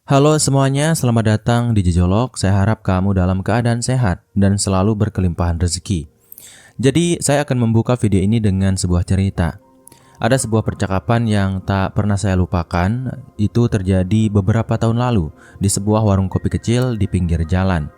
Halo semuanya, selamat datang di Jejolok. Saya harap kamu dalam keadaan sehat dan selalu berkelimpahan rezeki. Jadi, saya akan membuka video ini dengan sebuah cerita. Ada sebuah percakapan yang tak pernah saya lupakan. Itu terjadi beberapa tahun lalu di sebuah warung kopi kecil di pinggir jalan.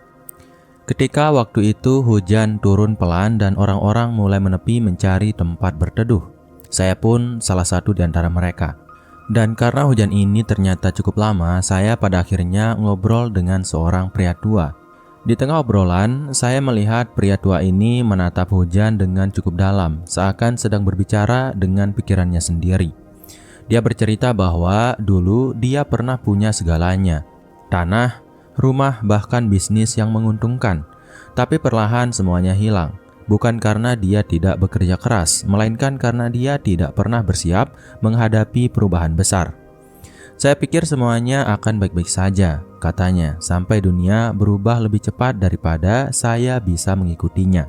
Ketika waktu itu hujan turun pelan dan orang-orang mulai menepi mencari tempat berteduh. Saya pun salah satu di antara mereka. Dan karena hujan ini ternyata cukup lama, saya pada akhirnya ngobrol dengan seorang pria tua. Di tengah obrolan, saya melihat pria tua ini menatap hujan dengan cukup dalam, seakan sedang berbicara dengan pikirannya sendiri. Dia bercerita bahwa dulu dia pernah punya segalanya, tanah, rumah, bahkan bisnis yang menguntungkan. Tapi perlahan semuanya hilang. Bukan karena dia tidak bekerja keras, melainkan karena dia tidak pernah bersiap menghadapi perubahan besar. Saya pikir semuanya akan baik-baik saja, katanya, sampai dunia berubah lebih cepat daripada saya bisa mengikutinya.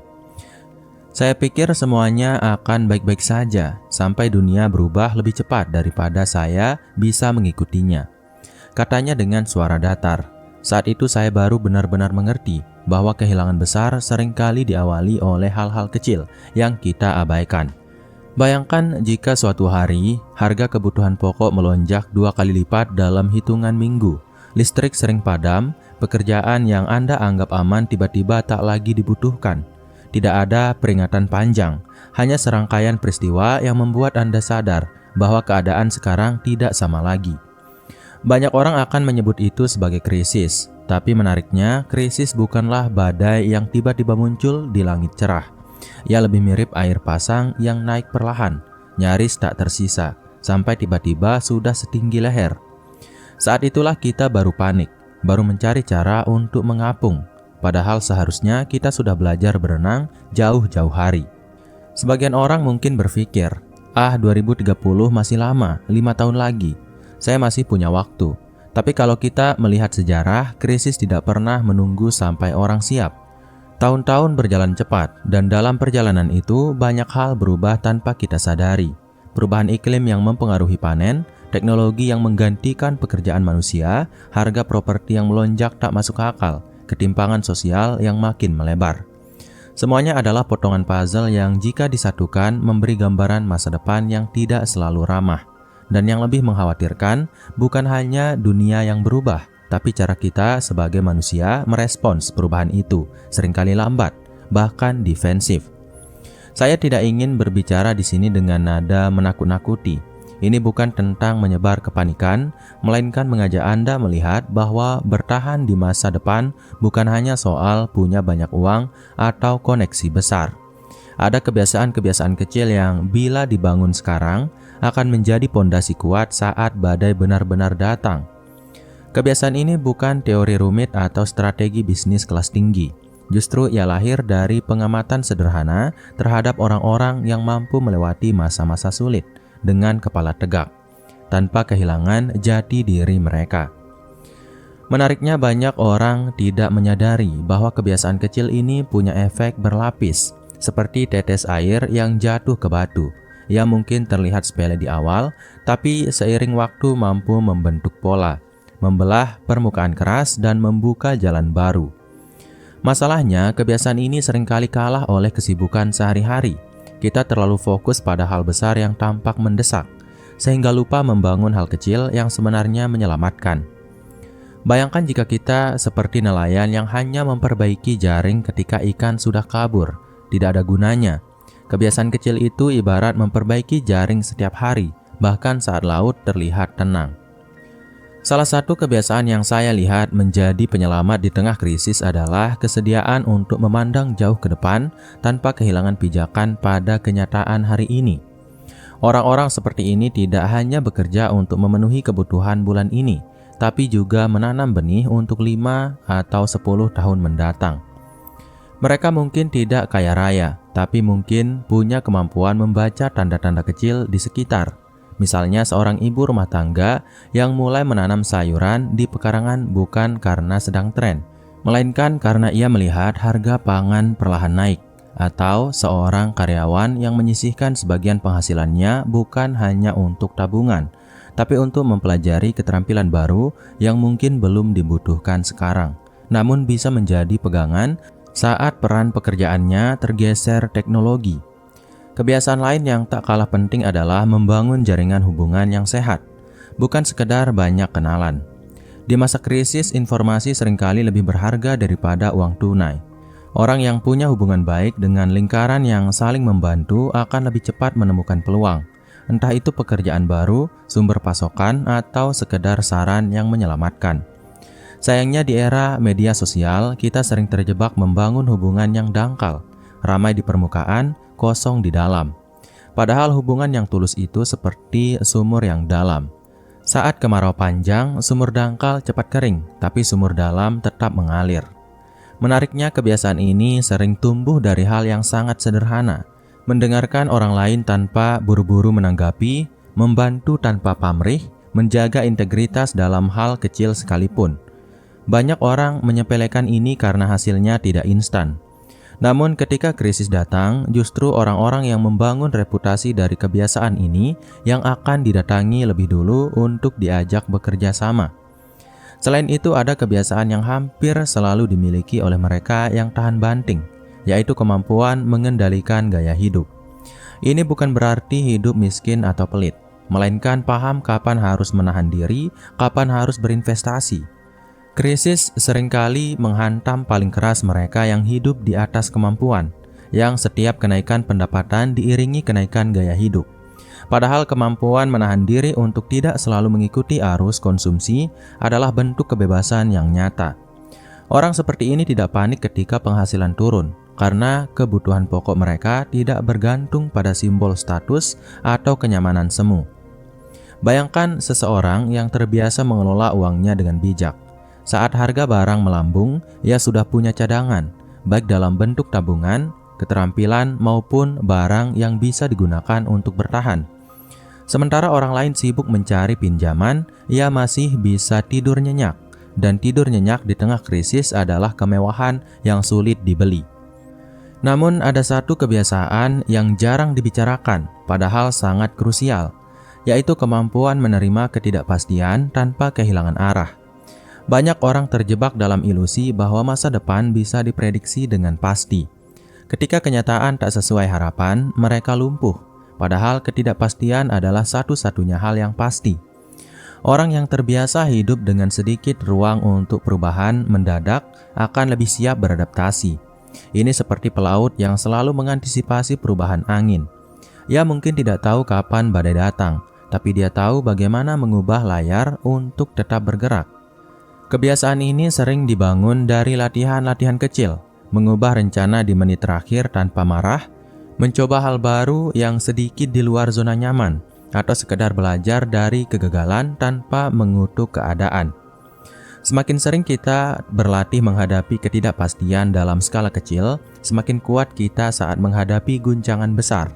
Saya pikir semuanya akan baik-baik saja, sampai dunia berubah lebih cepat daripada saya bisa mengikutinya, katanya dengan suara datar. Saat itu saya baru benar-benar mengerti bahwa kehilangan besar seringkali diawali oleh hal-hal kecil yang kita abaikan. Bayangkan jika suatu hari harga kebutuhan pokok melonjak 2 kali lipat dalam hitungan minggu, listrik sering padam, pekerjaan yang Anda anggap aman tiba-tiba tak lagi dibutuhkan. Tidak ada peringatan panjang, hanya serangkaian peristiwa yang membuat Anda sadar bahwa keadaan sekarang tidak sama lagi. Banyak orang akan menyebut itu sebagai krisis, tapi menariknya, krisis bukanlah badai yang tiba-tiba muncul di langit cerah. Ia lebih mirip air pasang yang naik perlahan, nyaris tak tersisa, sampai tiba-tiba sudah setinggi leher. Saat itulah kita baru panik, baru mencari cara untuk mengapung, padahal seharusnya kita sudah belajar berenang jauh-jauh hari. Sebagian orang mungkin berpikir, 2030 masih lama, 5 tahun lagi. Saya masih punya waktu. Tapi kalau kita melihat sejarah, krisis tidak pernah menunggu sampai orang siap. Tahun-tahun berjalan cepat, dan dalam perjalanan itu banyak hal berubah tanpa kita sadari. Perubahan iklim yang mempengaruhi panen, teknologi yang menggantikan pekerjaan manusia, harga properti yang melonjak tak masuk akal, ketimpangan sosial yang makin melebar. Semuanya adalah potongan puzzle yang jika disatukan memberi gambaran masa depan yang tidak selalu ramah. Dan yang lebih mengkhawatirkan, bukan hanya dunia yang berubah, tapi cara kita sebagai manusia merespons perubahan itu seringkali lambat, bahkan defensif. Saya tidak ingin berbicara di sini dengan nada menakut-nakuti. Ini bukan tentang menyebar kepanikan, melainkan mengajak Anda melihat bahwa bertahan di masa depan bukan hanya soal punya banyak uang atau koneksi besar. Ada kebiasaan-kebiasaan kecil yang bila dibangun sekarang akan menjadi pondasi kuat saat badai benar-benar datang. Kebiasaan ini bukan teori rumit atau strategi bisnis kelas tinggi. Justru ia lahir dari pengamatan sederhana terhadap orang-orang yang mampu melewati masa-masa sulit dengan kepala tegak, tanpa kehilangan jati diri mereka. Menariknya, banyak orang tidak menyadari bahwa kebiasaan kecil ini punya efek berlapis, seperti tetes air yang jatuh ke batu. Ia mungkin terlihat sepele di awal, tapi seiring waktu mampu membentuk pola, membelah permukaan keras dan membuka jalan baru. Masalahnya, kebiasaan ini seringkali kalah oleh kesibukan sehari-hari. Kita terlalu fokus pada hal besar yang tampak mendesak, sehingga lupa membangun hal kecil yang sebenarnya menyelamatkan. Bayangkan jika kita seperti nelayan yang hanya memperbaiki jaring ketika ikan sudah kabur, tidak ada gunanya. Kebiasaan kecil itu ibarat memperbaiki jaring setiap hari, bahkan saat laut terlihat tenang. Salah satu kebiasaan yang saya lihat menjadi penyelamat di tengah krisis adalah kesediaan untuk memandang jauh ke depan tanpa kehilangan pijakan pada kenyataan hari ini. Orang-orang seperti ini tidak hanya bekerja untuk memenuhi kebutuhan bulan ini, tapi juga menanam benih untuk 5 atau 10 tahun mendatang. Mereka mungkin tidak kaya raya, tapi mungkin punya kemampuan membaca tanda-tanda kecil di sekitar. Misalnya seorang ibu rumah tangga yang mulai menanam sayuran di pekarangan bukan karena sedang tren, melainkan karena ia melihat harga pangan perlahan naik. Atau seorang karyawan yang menyisihkan sebagian penghasilannya bukan hanya untuk tabungan, tapi untuk mempelajari keterampilan baru yang mungkin belum dibutuhkan sekarang, namun bisa menjadi pegangan saat peran pekerjaannya tergeser teknologi. Kebiasaan lain yang tak kalah penting adalah membangun jaringan hubungan yang sehat, bukan sekedar banyak kenalan. Di masa krisis, informasi seringkali lebih berharga daripada uang tunai. Orang yang punya hubungan baik dengan lingkaran yang saling membantu akan lebih cepat menemukan peluang, entah itu pekerjaan baru, sumber pasokan, atau sekedar saran yang menyelamatkan. Sayangnya di era media sosial, kita sering terjebak membangun hubungan yang dangkal, ramai di permukaan, kosong di dalam. Padahal hubungan yang tulus itu seperti sumur yang dalam. Saat kemarau panjang, sumur dangkal cepat kering, tapi sumur dalam tetap mengalir. Menariknya, kebiasaan ini sering tumbuh dari hal yang sangat sederhana. Mendengarkan orang lain tanpa buru-buru menanggapi, membantu tanpa pamrih, menjaga integritas dalam hal kecil sekalipun. Banyak orang menyepelekan ini karena hasilnya tidak instan. Namun ketika krisis datang, justru orang-orang yang membangun reputasi dari kebiasaan ini yang akan didatangi lebih dulu untuk diajak bekerja sama. Selain itu, ada kebiasaan yang hampir selalu dimiliki oleh mereka yang tahan banting, yaitu kemampuan mengendalikan gaya hidup. Ini bukan berarti hidup miskin atau pelit, melainkan paham kapan harus menahan diri, kapan harus berinvestasi. Krisis seringkali menghantam paling keras mereka yang hidup di atas kemampuan, yang setiap kenaikan pendapatan diiringi kenaikan gaya hidup. Padahal kemampuan menahan diri untuk tidak selalu mengikuti arus konsumsi adalah bentuk kebebasan yang nyata. Orang seperti ini tidak panik ketika penghasilan turun, karena kebutuhan pokok mereka tidak bergantung pada simbol status atau kenyamanan semu. Bayangkan seseorang yang terbiasa mengelola uangnya dengan bijak. Saat harga barang melambung, ia sudah punya cadangan, baik dalam bentuk tabungan, keterampilan, maupun barang yang bisa digunakan untuk bertahan. Sementara orang lain sibuk mencari pinjaman, ia masih bisa tidur nyenyak, dan tidur nyenyak di tengah krisis adalah kemewahan yang sulit dibeli. Namun ada satu kebiasaan yang jarang dibicarakan, padahal sangat krusial, yaitu kemampuan menerima ketidakpastian tanpa kehilangan arah. Banyak orang terjebak dalam ilusi bahwa masa depan bisa diprediksi dengan pasti. Ketika kenyataan tak sesuai harapan, mereka lumpuh, padahal ketidakpastian adalah satu-satunya hal yang pasti. Orang yang terbiasa hidup dengan sedikit ruang untuk perubahan mendadak akan lebih siap beradaptasi. Ini seperti pelaut yang selalu mengantisipasi perubahan angin. Ia mungkin tidak tahu kapan badai datang, tapi dia tahu bagaimana mengubah layar untuk tetap bergerak. Kebiasaan ini sering dibangun dari latihan-latihan kecil, mengubah rencana di menit terakhir tanpa marah, mencoba hal baru yang sedikit di luar zona nyaman, atau sekedar belajar dari kegagalan tanpa mengutuk keadaan. Semakin sering kita berlatih menghadapi ketidakpastian dalam skala kecil, semakin kuat kita saat menghadapi guncangan besar.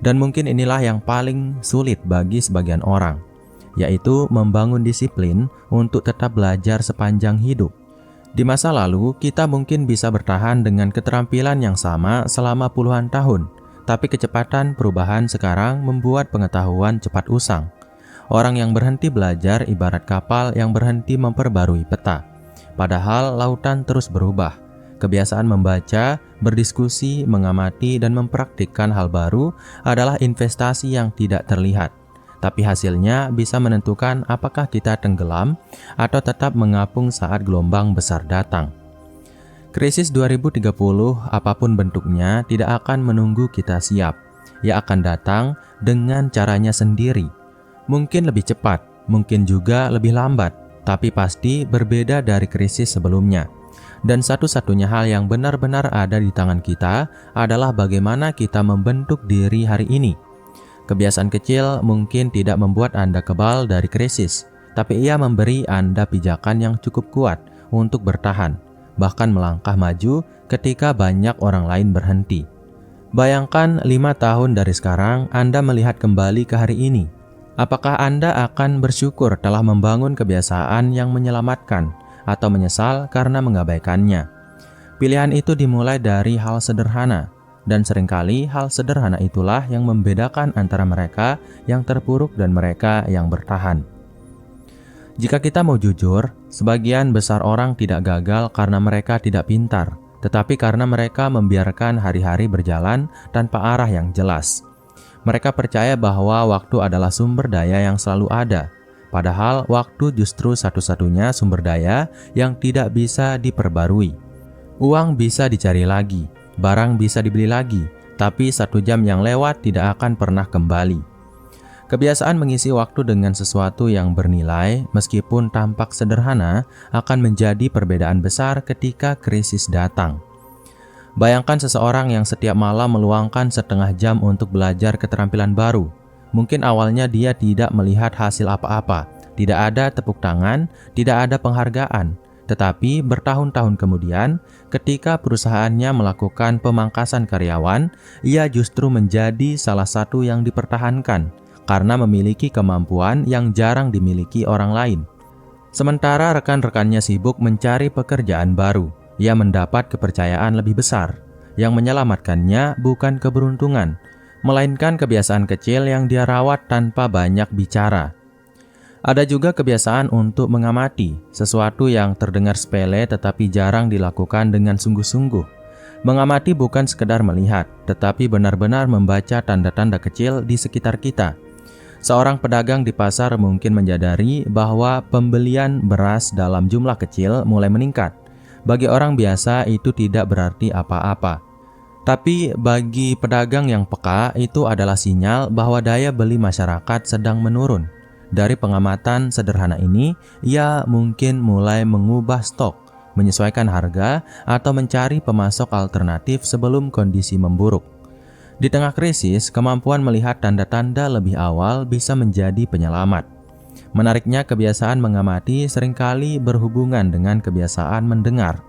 Dan mungkin inilah yang paling sulit bagi sebagian orang, yaitu membangun disiplin untuk tetap belajar sepanjang hidup. Di masa lalu, kita mungkin bisa bertahan dengan keterampilan yang sama selama puluhan tahun, tapi kecepatan perubahan sekarang membuat pengetahuan cepat usang. Orang yang berhenti belajar ibarat kapal yang berhenti memperbarui peta. Padahal lautan terus berubah. Kebiasaan membaca, berdiskusi, mengamati, dan mempraktikkan hal baru adalah investasi yang tidak terlihat. Tapi hasilnya bisa menentukan apakah kita tenggelam atau tetap mengapung saat gelombang besar datang. Krisis 2030, apapun bentuknya, tidak akan menunggu kita siap. Ia akan datang dengan caranya sendiri. Mungkin lebih cepat, mungkin juga lebih lambat, tapi pasti berbeda dari krisis sebelumnya. Dan satu-satunya hal yang benar-benar ada di tangan kita adalah bagaimana kita membentuk diri hari ini. Kebiasaan kecil mungkin tidak membuat Anda kebal dari krisis, tapi ia memberi Anda pijakan yang cukup kuat untuk bertahan, bahkan melangkah maju ketika banyak orang lain berhenti. Bayangkan 5 tahun dari sekarang Anda melihat kembali ke hari ini. Apakah Anda akan bersyukur telah membangun kebiasaan yang menyelamatkan atau menyesal karena mengabaikannya? Pilihan itu dimulai dari hal sederhana, Dan seringkali hal sederhana itulah yang membedakan antara mereka yang terpuruk dan mereka yang bertahan. Jika kita mau jujur, sebagian besar orang tidak gagal karena mereka tidak pintar, tetapi karena mereka membiarkan hari-hari berjalan tanpa arah yang jelas. Mereka percaya bahwa waktu adalah sumber daya yang selalu ada, padahal waktu justru satu-satunya sumber daya yang tidak bisa diperbarui. Uang bisa dicari lagi, barang bisa dibeli lagi, tapi 1 jam yang lewat tidak akan pernah kembali. Kebiasaan mengisi waktu dengan sesuatu yang bernilai, meskipun tampak sederhana, akan menjadi perbedaan besar ketika krisis datang. Bayangkan seseorang yang setiap malam meluangkan setengah jam untuk belajar keterampilan baru. Mungkin awalnya dia tidak melihat hasil apa-apa, tidak ada tepuk tangan, tidak ada penghargaan. Tetapi bertahun-tahun kemudian, ketika perusahaannya melakukan pemangkasan karyawan, ia justru menjadi salah satu yang dipertahankan karena memiliki kemampuan yang jarang dimiliki orang lain. Sementara rekan-rekannya sibuk mencari pekerjaan baru, ia mendapat kepercayaan lebih besar. Yang menyelamatkannya bukan keberuntungan, melainkan kebiasaan kecil yang dia rawat tanpa banyak bicara. Ada juga kebiasaan untuk mengamati, sesuatu yang terdengar sepele tetapi jarang dilakukan dengan sungguh-sungguh. Mengamati bukan sekedar melihat, tetapi benar-benar membaca tanda-tanda kecil di sekitar kita. Seorang pedagang di pasar mungkin menyadari bahwa pembelian beras dalam jumlah kecil mulai meningkat. Bagi orang biasa itu tidak berarti apa-apa. Tapi bagi pedagang yang peka, itu adalah sinyal bahwa daya beli masyarakat sedang menurun. Dari pengamatan sederhana ini, ia mungkin mulai mengubah stok, menyesuaikan harga, atau mencari pemasok alternatif sebelum kondisi memburuk. Di tengah krisis, kemampuan melihat tanda-tanda lebih awal bisa menjadi penyelamat. Menariknya, kebiasaan mengamati seringkali berhubungan dengan kebiasaan mendengar.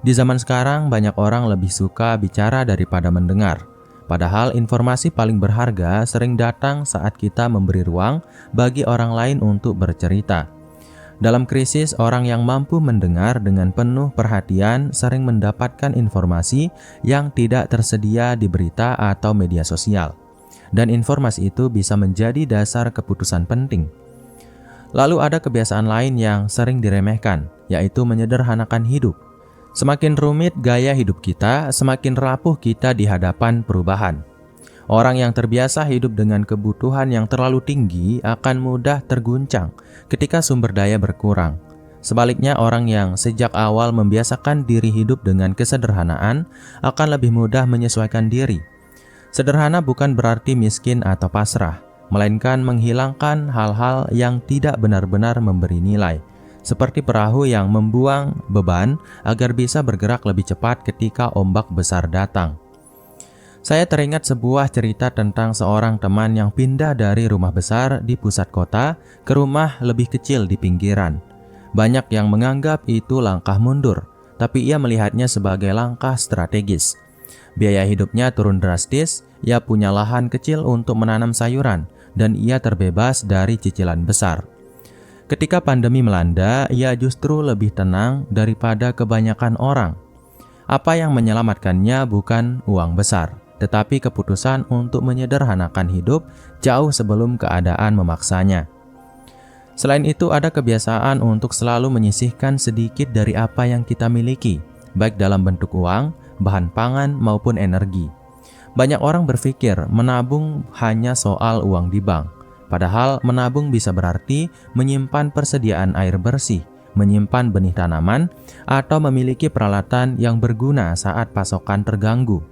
Di zaman sekarang, banyak orang lebih suka bicara daripada mendengar. Padahal informasi paling berharga sering datang saat kita memberi ruang bagi orang lain untuk bercerita. Dalam krisis, orang yang mampu mendengar dengan penuh perhatian sering mendapatkan informasi yang tidak tersedia di berita atau media sosial. Dan informasi itu bisa menjadi dasar keputusan penting. Lalu ada kebiasaan lain yang sering diremehkan, yaitu menyederhanakan hidup. Semakin rumit gaya hidup kita, semakin rapuh kita di hadapan perubahan. Orang yang terbiasa hidup dengan kebutuhan yang terlalu tinggi akan mudah terguncang ketika sumber daya berkurang. Sebaliknya, orang yang sejak awal membiasakan diri hidup dengan kesederhanaan akan lebih mudah menyesuaikan diri. Sederhana bukan berarti miskin atau pasrah, melainkan menghilangkan hal-hal yang tidak benar-benar memberi nilai, seperti perahu yang membuang beban agar bisa bergerak lebih cepat ketika ombak besar datang. Saya teringat sebuah cerita tentang seorang teman yang pindah dari rumah besar di pusat kota ke rumah lebih kecil di pinggiran. Banyak yang menganggap itu langkah mundur, tapi ia melihatnya sebagai langkah strategis. Biaya hidupnya turun drastis, ia punya lahan kecil untuk menanam sayuran, dan ia terbebas dari cicilan besar. Ketika pandemi melanda, ia justru lebih tenang daripada kebanyakan orang. Apa yang menyelamatkannya bukan uang besar, tetapi keputusan untuk menyederhanakan hidup jauh sebelum keadaan memaksanya. Selain itu, ada kebiasaan untuk selalu menyisihkan sedikit dari apa yang kita miliki, baik dalam bentuk uang, bahan pangan, maupun energi. Banyak orang berpikir menabung hanya soal uang di bank, padahal menabung bisa berarti menyimpan persediaan air bersih, menyimpan benih tanaman, atau memiliki peralatan yang berguna saat pasokan terganggu.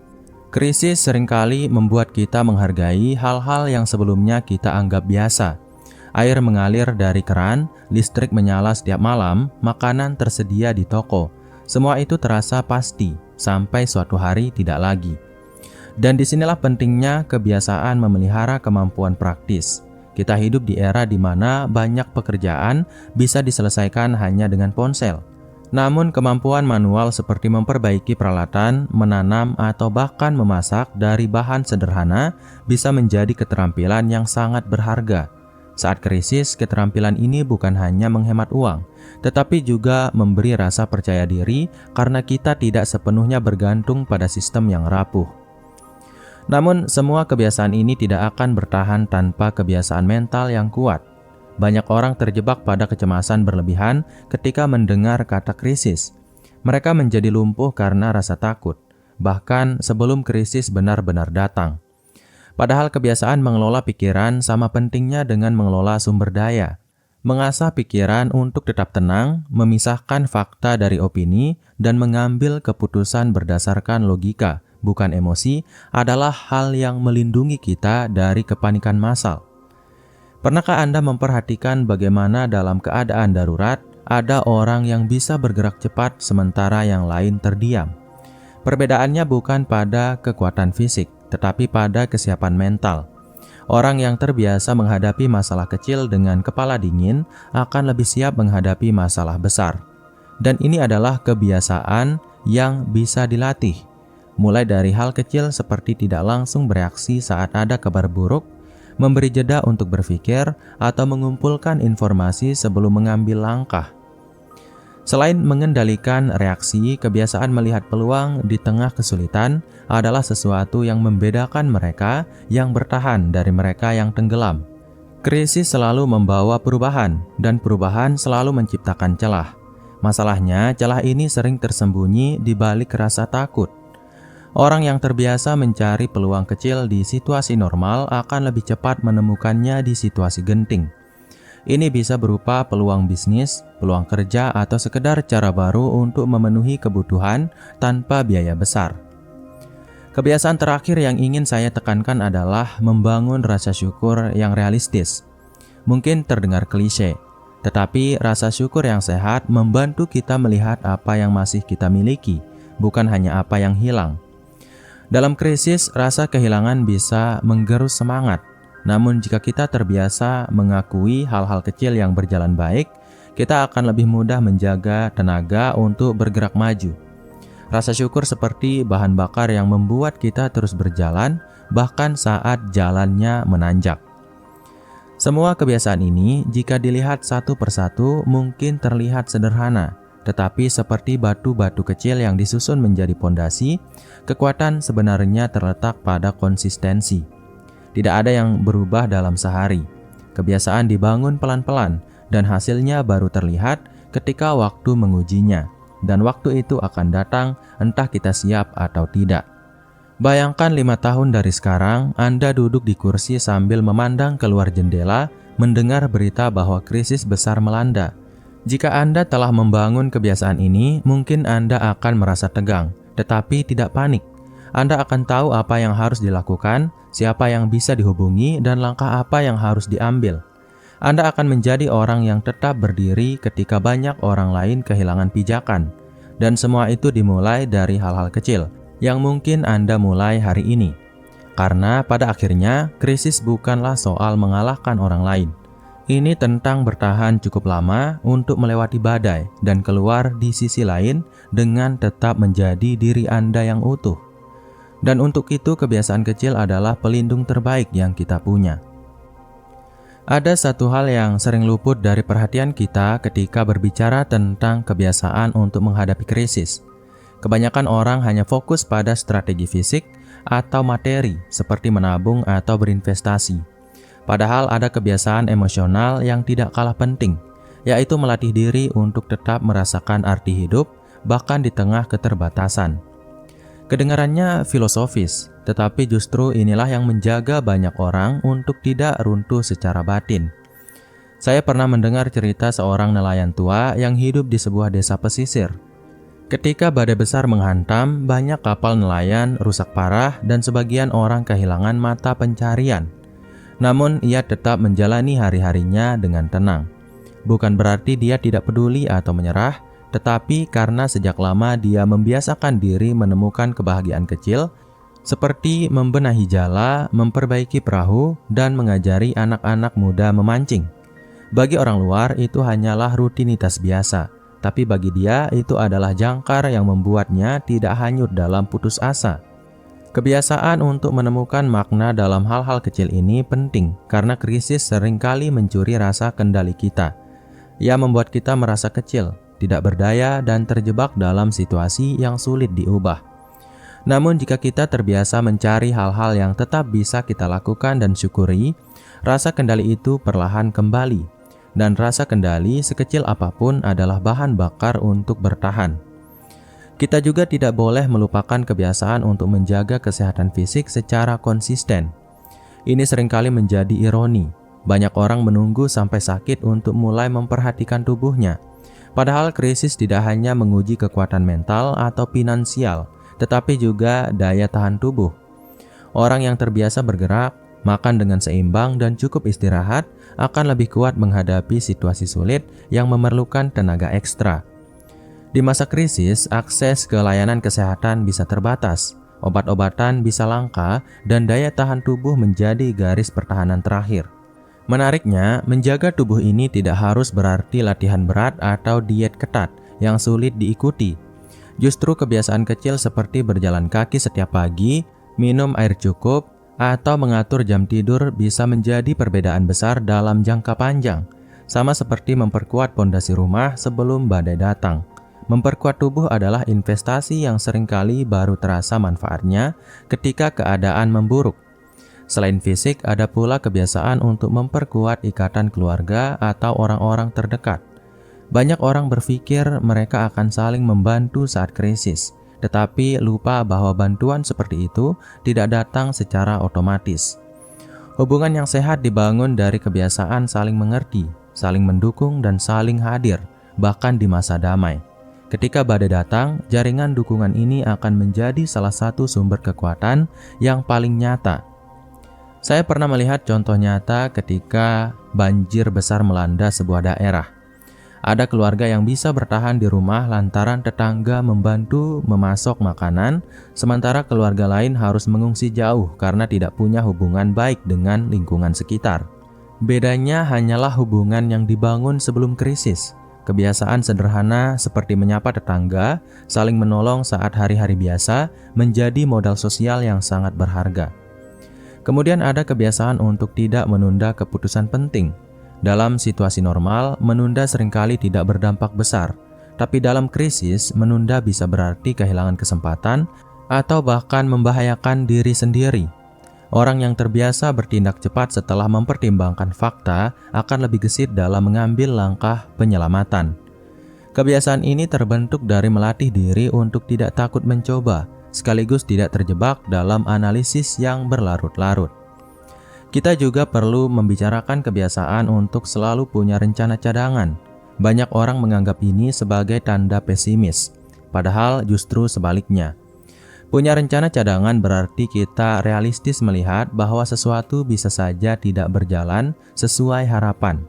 Krisis seringkali membuat kita menghargai hal-hal yang sebelumnya kita anggap biasa. Air mengalir dari keran, listrik menyala setiap malam, makanan tersedia di toko. Semua itu terasa pasti, sampai suatu hari tidak lagi. Dan disinilah pentingnya kebiasaan memelihara kemampuan praktis. Kita hidup di era di mana banyak pekerjaan bisa diselesaikan hanya dengan ponsel. Namun kemampuan manual seperti memperbaiki peralatan, menanam, atau bahkan memasak dari bahan sederhana bisa menjadi keterampilan yang sangat berharga. Saat krisis, keterampilan ini bukan hanya menghemat uang, tetapi juga memberi rasa percaya diri karena kita tidak sepenuhnya bergantung pada sistem yang rapuh. Namun, semua kebiasaan ini tidak akan bertahan tanpa kebiasaan mental yang kuat. Banyak orang terjebak pada kecemasan berlebihan ketika mendengar kata krisis. Mereka menjadi lumpuh karena rasa takut, bahkan sebelum krisis benar-benar datang. Padahal kebiasaan mengelola pikiran sama pentingnya dengan mengelola sumber daya. Mengasah pikiran untuk tetap tenang, memisahkan fakta dari opini, dan mengambil keputusan berdasarkan logika, bukan emosi, adalah hal yang melindungi kita dari kepanikan massal. Pernahkah Anda memperhatikan bagaimana dalam keadaan darurat, ada orang yang bisa bergerak cepat sementara yang lain terdiam? Perbedaannya bukan pada kekuatan fisik, tetapi pada kesiapan mental. Orang yang terbiasa menghadapi masalah kecil dengan kepala dingin akan lebih siap menghadapi masalah besar. Dan ini adalah kebiasaan yang bisa dilatih. Mulai dari hal kecil seperti tidak langsung bereaksi saat ada kabar buruk, memberi jeda untuk berpikir, atau mengumpulkan informasi sebelum mengambil langkah. Selain mengendalikan reaksi, kebiasaan melihat peluang di tengah kesulitan adalah sesuatu yang membedakan mereka yang bertahan dari mereka yang tenggelam. Krisis selalu membawa perubahan, dan perubahan selalu menciptakan celah. Masalahnya, celah ini sering tersembunyi di balik rasa takut. Orang yang terbiasa mencari peluang kecil di situasi normal akan lebih cepat menemukannya di situasi genting. Ini bisa berupa peluang bisnis, peluang kerja, atau sekedar cara baru untuk memenuhi kebutuhan tanpa biaya besar. Kebiasaan terakhir yang ingin saya tekankan adalah membangun rasa syukur yang realistis. Mungkin terdengar klise, tetapi rasa syukur yang sehat membantu kita melihat apa yang masih kita miliki, bukan hanya apa yang hilang. Dalam krisis, rasa kehilangan bisa menggerus semangat. Namun jika kita terbiasa mengakui hal-hal kecil yang berjalan baik, kita akan lebih mudah menjaga tenaga untuk bergerak maju. Rasa syukur seperti bahan bakar yang membuat kita terus berjalan, bahkan saat jalannya menanjak. Semua kebiasaan ini, jika dilihat satu persatu, mungkin terlihat sederhana, tetapi seperti batu-batu kecil yang disusun menjadi pondasi, kekuatan sebenarnya terletak pada konsistensi. Tidak ada yang berubah dalam sehari. Kebiasaan dibangun pelan-pelan, dan hasilnya baru terlihat ketika waktu mengujinya. Dan waktu itu akan datang entah kita siap atau tidak. Bayangkan 5 tahun dari sekarang, Anda duduk di kursi sambil memandang keluar jendela, mendengar berita bahwa krisis besar melanda. Jika Anda telah membangun kebiasaan ini, mungkin Anda akan merasa tegang, tetapi tidak panik. Anda akan tahu apa yang harus dilakukan, siapa yang bisa dihubungi, dan langkah apa yang harus diambil. Anda akan menjadi orang yang tetap berdiri ketika banyak orang lain kehilangan pijakan. Dan semua itu dimulai dari hal-hal kecil yang mungkin Anda mulai hari ini. Karena pada akhirnya, krisis bukanlah soal mengalahkan orang lain. Ini tentang bertahan cukup lama untuk melewati badai dan keluar di sisi lain dengan tetap menjadi diri Anda yang utuh. Dan untuk itu kebiasaan kecil adalah pelindung terbaik yang kita punya. Ada satu hal yang sering luput dari perhatian kita ketika berbicara tentang kebiasaan untuk menghadapi krisis. Kebanyakan orang hanya fokus pada strategi fisik atau materi seperti menabung atau berinvestasi. Padahal ada kebiasaan emosional yang tidak kalah penting, yaitu melatih diri untuk tetap merasakan arti hidup bahkan di tengah keterbatasan. Kedengarannya filosofis, tetapi justru inilah yang menjaga banyak orang untuk tidak runtuh secara batin. Saya pernah mendengar cerita seorang nelayan tua yang hidup di sebuah desa pesisir. Ketika badai besar menghantam, banyak kapal nelayan rusak parah dan sebagian orang kehilangan mata pencarian. Namun ia tetap menjalani hari-harinya dengan tenang. Bukan berarti dia tidak peduli atau menyerah, tetapi karena sejak lama dia membiasakan diri menemukan kebahagiaan kecil, seperti membenahi jala, memperbaiki perahu, dan mengajari anak-anak muda memancing. Bagi orang luar itu hanyalah rutinitas biasa, tapi bagi dia itu adalah jangkar yang membuatnya tidak hanyut dalam putus asa. Kebiasaan untuk menemukan makna dalam hal-hal kecil ini penting karena krisis seringkali mencuri rasa kendali kita. Ia membuat kita merasa kecil, tidak berdaya, dan terjebak dalam situasi yang sulit diubah. Namun jika kita terbiasa mencari hal-hal yang tetap bisa kita lakukan dan syukuri, rasa kendali itu perlahan kembali. Dan rasa kendali sekecil apapun adalah bahan bakar untuk bertahan. Kita juga tidak boleh melupakan kebiasaan untuk menjaga kesehatan fisik secara konsisten. Ini seringkali menjadi ironi. Banyak orang menunggu sampai sakit untuk mulai memperhatikan tubuhnya. Padahal krisis tidak hanya menguji kekuatan mental atau finansial, tetapi juga daya tahan tubuh. Orang yang terbiasa bergerak, makan dengan seimbang dan cukup istirahat akan lebih kuat menghadapi situasi sulit yang memerlukan tenaga ekstra. Di masa krisis, akses ke layanan kesehatan bisa terbatas, obat-obatan bisa langka, dan daya tahan tubuh menjadi garis pertahanan terakhir. Menariknya, menjaga tubuh ini tidak harus berarti latihan berat atau diet ketat yang sulit diikuti. Justru kebiasaan kecil seperti berjalan kaki setiap pagi, minum air cukup, atau mengatur jam tidur bisa menjadi perbedaan besar dalam jangka panjang. Sama seperti memperkuat pondasi rumah sebelum badai datang. Memperkuat tubuh adalah investasi yang seringkali baru terasa manfaatnya ketika keadaan memburuk. Selain fisik, ada pula kebiasaan untuk memperkuat ikatan keluarga atau orang-orang terdekat. Banyak orang berpikir mereka akan saling membantu saat krisis, tetapi lupa bahwa bantuan seperti itu tidak datang secara otomatis. Hubungan yang sehat dibangun dari kebiasaan saling mengerti, saling mendukung, dan saling hadir, bahkan di masa damai. Ketika badai datang, jaringan dukungan ini akan menjadi salah satu sumber kekuatan yang paling nyata. Saya pernah melihat contoh nyata ketika banjir besar melanda sebuah daerah. Ada keluarga yang bisa bertahan di rumah lantaran tetangga membantu memasok makanan, sementara keluarga lain harus mengungsi jauh karena tidak punya hubungan baik dengan lingkungan sekitar. Bedanya hanyalah hubungan yang dibangun sebelum krisis. Kebiasaan sederhana seperti menyapa tetangga, saling menolong saat hari-hari biasa, menjadi modal sosial yang sangat berharga. Kemudian ada kebiasaan untuk tidak menunda keputusan penting. Dalam situasi normal, menunda seringkali tidak berdampak besar, tapi dalam krisis, menunda bisa berarti kehilangan kesempatan atau bahkan membahayakan diri sendiri. Orang yang terbiasa bertindak cepat setelah mempertimbangkan fakta akan lebih gesit dalam mengambil langkah penyelamatan. Kebiasaan ini terbentuk dari melatih diri untuk tidak takut mencoba, sekaligus tidak terjebak dalam analisis yang berlarut-larut. Kita juga perlu membicarakan kebiasaan untuk selalu punya rencana cadangan. Banyak orang menganggap ini sebagai tanda pesimis, padahal justru sebaliknya. Punya rencana cadangan berarti kita realistis melihat bahwa sesuatu bisa saja tidak berjalan sesuai harapan.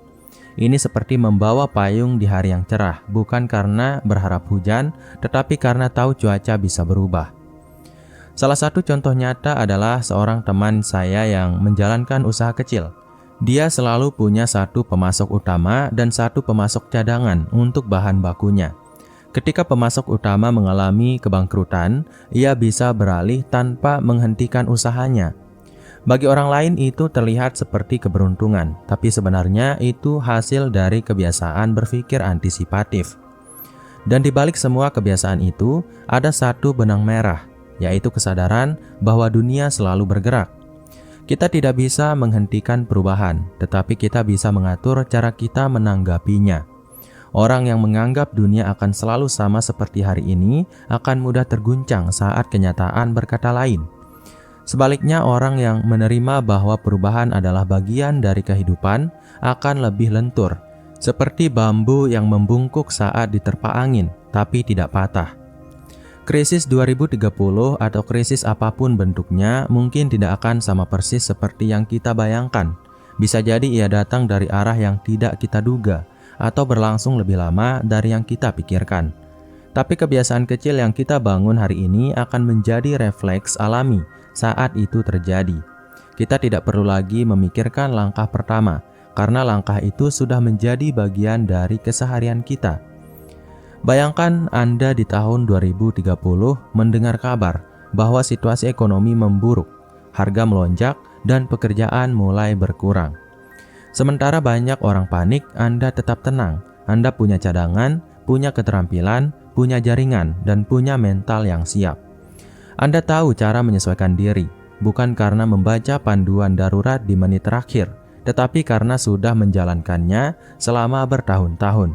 Ini seperti membawa payung di hari yang cerah, bukan karena berharap hujan, tetapi karena tahu cuaca bisa berubah. Salah satu contoh nyata adalah seorang teman saya yang menjalankan usaha kecil. Dia selalu punya satu pemasok utama dan satu pemasok cadangan untuk bahan bakunya. Ketika pemasok utama mengalami kebangkrutan, ia bisa beralih tanpa menghentikan usahanya. Bagi orang lain itu terlihat seperti keberuntungan, tapi sebenarnya itu hasil dari kebiasaan berpikir antisipatif. Dan di balik semua kebiasaan itu, ada satu benang merah, yaitu kesadaran bahwa dunia selalu bergerak. Kita tidak bisa menghentikan perubahan, tetapi kita bisa mengatur cara kita menanggapinya. Orang yang menganggap dunia akan selalu sama seperti hari ini akan mudah terguncang saat kenyataan berkata lain. Sebaliknya, orang yang menerima bahwa perubahan adalah bagian dari kehidupan akan lebih lentur, seperti bambu yang membungkuk saat diterpa angin, tapi tidak patah. Krisis 2030 atau krisis apapun bentuknya mungkin tidak akan sama persis seperti yang kita bayangkan. Bisa jadi ia datang dari arah yang tidak kita duga atau berlangsung lebih lama dari yang kita pikirkan. Tapi kebiasaan kecil yang kita bangun hari ini akan menjadi refleks alami saat itu terjadi. Kita tidak perlu lagi memikirkan langkah pertama, karena langkah itu sudah menjadi bagian dari keseharian kita. Bayangkan Anda di tahun 2030 mendengar kabar bahwa situasi ekonomi memburuk, harga melonjak, dan pekerjaan mulai berkurang. Sementara banyak orang panik, Anda tetap tenang. Anda punya cadangan, punya keterampilan, punya jaringan, dan punya mental yang siap. Anda tahu cara menyesuaikan diri, bukan karena membaca panduan darurat di menit terakhir, tetapi karena sudah menjalankannya selama bertahun-tahun.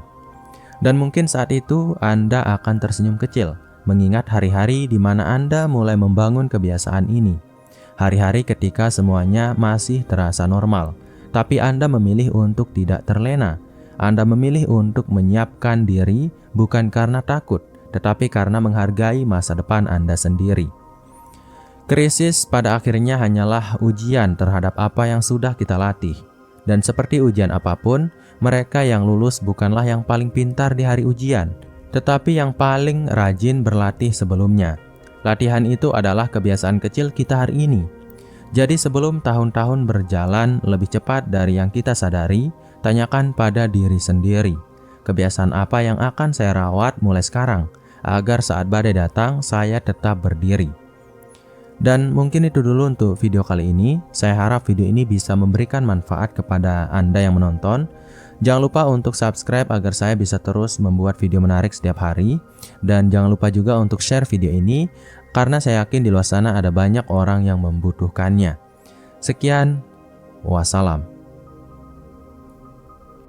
Dan mungkin saat itu Anda akan tersenyum kecil, mengingat hari-hari di mana Anda mulai membangun kebiasaan ini. Hari-hari ketika semuanya masih terasa normal, tapi Anda memilih untuk tidak terlena. Anda memilih untuk menyiapkan diri bukan karena takut, tetapi karena menghargai masa depan Anda sendiri. Krisis pada akhirnya hanyalah ujian terhadap apa yang sudah kita latih. Dan seperti ujian apapun, mereka yang lulus bukanlah yang paling pintar di hari ujian, tetapi yang paling rajin berlatih sebelumnya. Latihan itu adalah kebiasaan kecil kita hari ini. Jadi sebelum tahun-tahun berjalan lebih cepat dari yang kita sadari, tanyakan pada diri sendiri, kebiasaan apa yang akan saya rawat mulai sekarang, agar saat badai datang, saya tetap berdiri. Dan mungkin itu dulu untuk video kali ini. Saya harap video ini bisa memberikan manfaat kepada Anda yang menonton. Jangan lupa untuk subscribe agar saya bisa terus membuat video menarik setiap hari. Dan jangan lupa juga untuk share video ini, karena saya yakin di luar sana ada banyak orang yang membutuhkannya. Sekian, wassalam.